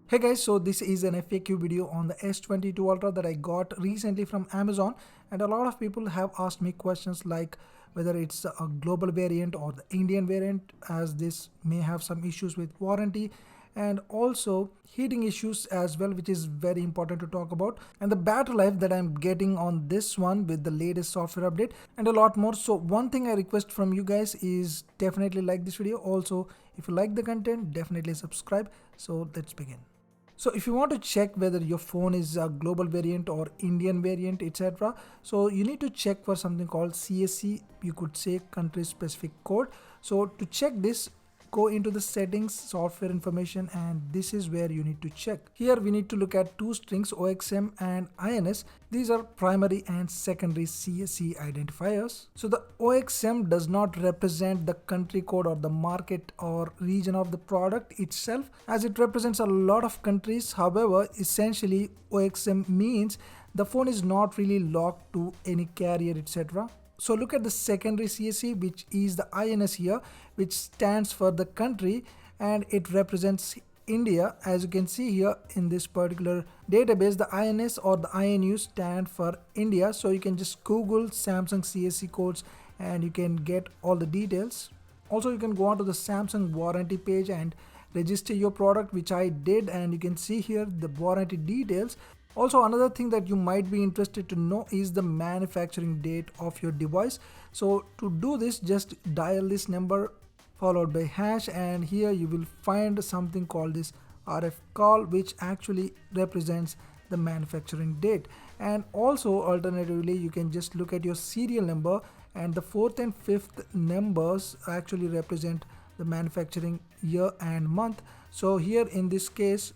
Hey guys, so this is an FAQ video on the S22 Ultra that I got recently from Amazon, and a lot of people have asked me questions like whether it's a global variant or the Indian variant, as this may have some issues with warranty and also heating issues as well, which is very important to talk about, and the battery life that I'm getting on this one with the latest software update and a lot more. So one thing I request from you guys is definitely like this video. Also, if you like the content, definitely subscribe. So let's begin. So if you want to check whether your phone is a global variant or Indian variant, etc., so you need to check for something called CSC, you could say country specific code. So to check this, go into the settings, software information, and this is where you need to check. Here we need to look at two strings, OXM and INS. These are primary and secondary CSC identifiers. So the OXM does not represent the country code or the market or region of the product itself, as it represents a lot of countries. However, essentially OXM means the phone is not really locked to any carrier, etc. So look at the secondary CSC, which is the INS here, which stands for the country, and it represents India. As you can see here in this particular database, the INS or the INU stand for India. So you can just Google Samsung CSC codes and you can get all the details. Also, you can go onto the Samsung warranty page and register your product, which I did, and you can see here the warranty details. Also, another thing that you might be interested to know is the manufacturing date of your device. So to do this, just dial this number followed by hash, and here you will find something called this RF call, which actually represents the manufacturing date. And also alternatively, you can just look at your serial number, and the fourth and fifth numbers actually represent the manufacturing year and month. So here in this case,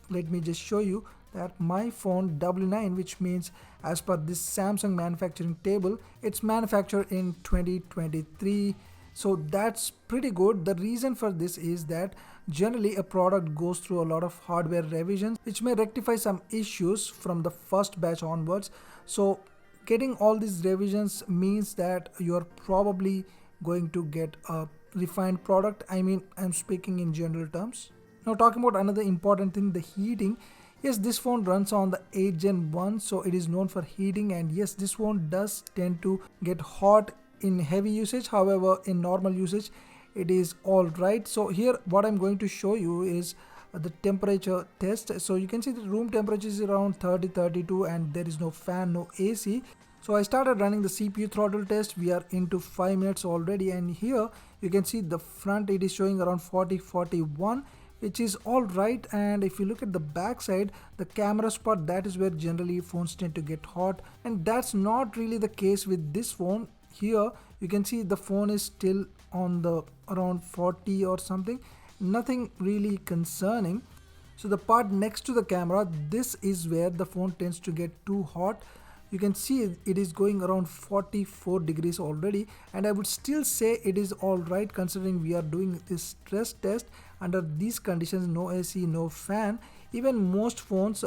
let me just show you that my phone W9, which means as per this Samsung manufacturing table, it's manufactured in 2023. So that's pretty good. The reason for this is that generally a product goes through a lot of hardware revisions, which may rectify some issues from the first batch onwards. So getting all these revisions means that you're probably going to get a refined product. I mean, I'm speaking in general terms. Now talking about another important thing, the heating. Yes, this phone runs on the 8 Gen 1, so it is known for heating, and yes, this phone does tend to get hot in heavy usage. However, in normal usage, it is alright. So here what I'm going to show you is the temperature test. So you can see the room temperature is around 30-32 and there is no fan, no AC. So I started running the CPU throttle test. We are into 5 minutes already, and here you can see the front, it is showing around 40-41, which is all right. And if you look at the back side, the camera spot, that is where generally phones tend to get hot, and that's not really the case with this phone. Here you can see the phone is still on the around 40 or something, nothing really concerning. So the part next to the camera, this is where the phone tends to get too hot. You can see it is going around 44 degrees already, and I would still say it is alright considering we are doing this stress test under these conditions, no AC, no fan. Even most phones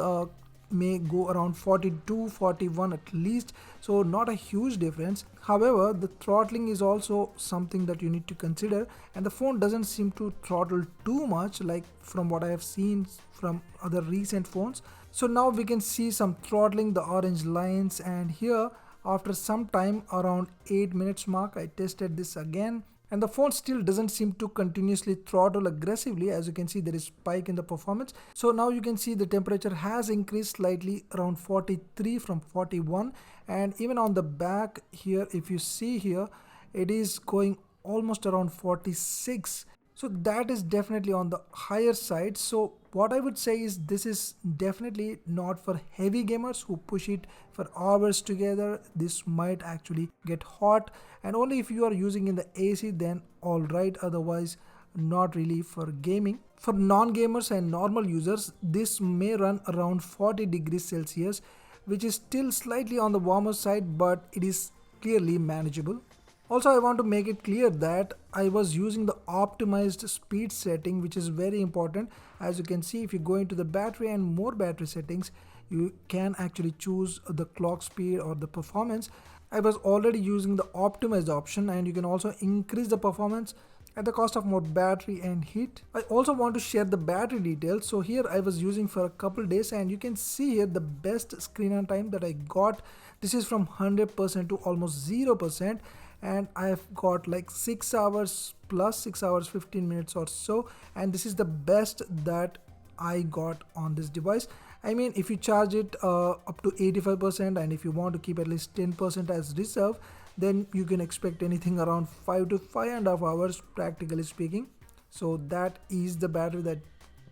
may go around 42-41 at least, so not a huge difference. However, the throttling is also something that you need to consider, and the phone doesn't seem to throttle too much like from what I have seen from other recent phones. So now we can see some throttling, the orange lines, and here after some time, around 8 minutes mark, I tested this again, and the phone still doesn't seem to continuously throttle aggressively. As you can see, there is spike in the performance. So now you can see the temperature has increased slightly, around 43 from 41, and even on the back here, if you see here, it is going almost around 46. So that is definitely on the higher side. So what I would say is this is definitely not for heavy gamers who push it for hours together. This might actually get hot, and only if you are using in the AC, then alright, otherwise not really for gaming. For non-gamers and normal users, this may run around 40 degrees Celsius, which is still slightly on the warmer side, but it is clearly manageable. Also, I want to make it clear that I was using the optimized speed setting, which is very important. As you can see, if you go into the battery and more battery settings, you can actually choose the clock speed or the performance. I was already using the optimized option, and you can also increase the performance. at the cost of more battery and heat. I also want to share the battery details. So here I was using for a couple days, and you can see here the best screen on time that I got. This is from 100% to almost 0%, and I've got like 6 hours plus 6 hours 15 minutes or so, and this is the best that I got on this device. I mean, if you charge it up to 85%, and if you want to keep at least 10% as reserve, then you can expect anything around 5 to 5.5 hours practically speaking. So that is the battery that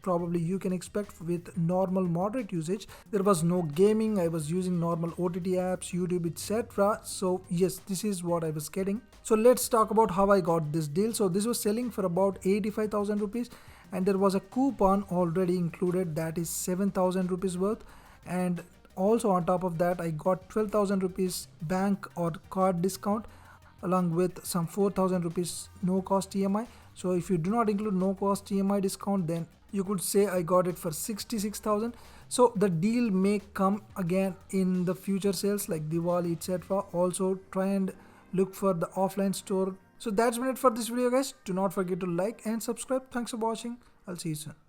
probably you can expect with normal moderate usage. There was no gaming, I was using normal OTT apps, YouTube, etc. So yes, this is what I was getting. So let's talk about how I got this deal. So this was selling for about 85,000 rupees, and there was a coupon already included that is 7,000 rupees worth, and also on top of that I got 12,000 rupees bank or card discount along with some 4,000 rupees no cost EMI. So if you do not include no cost EMI discount, then you could say I got it for 66,000. So the deal may come again in the future sales like Diwali, etc. Also try and look for the offline store. So that's been it for this video, guys. Do not forget to like and subscribe. Thanks for watching. I'll see you soon.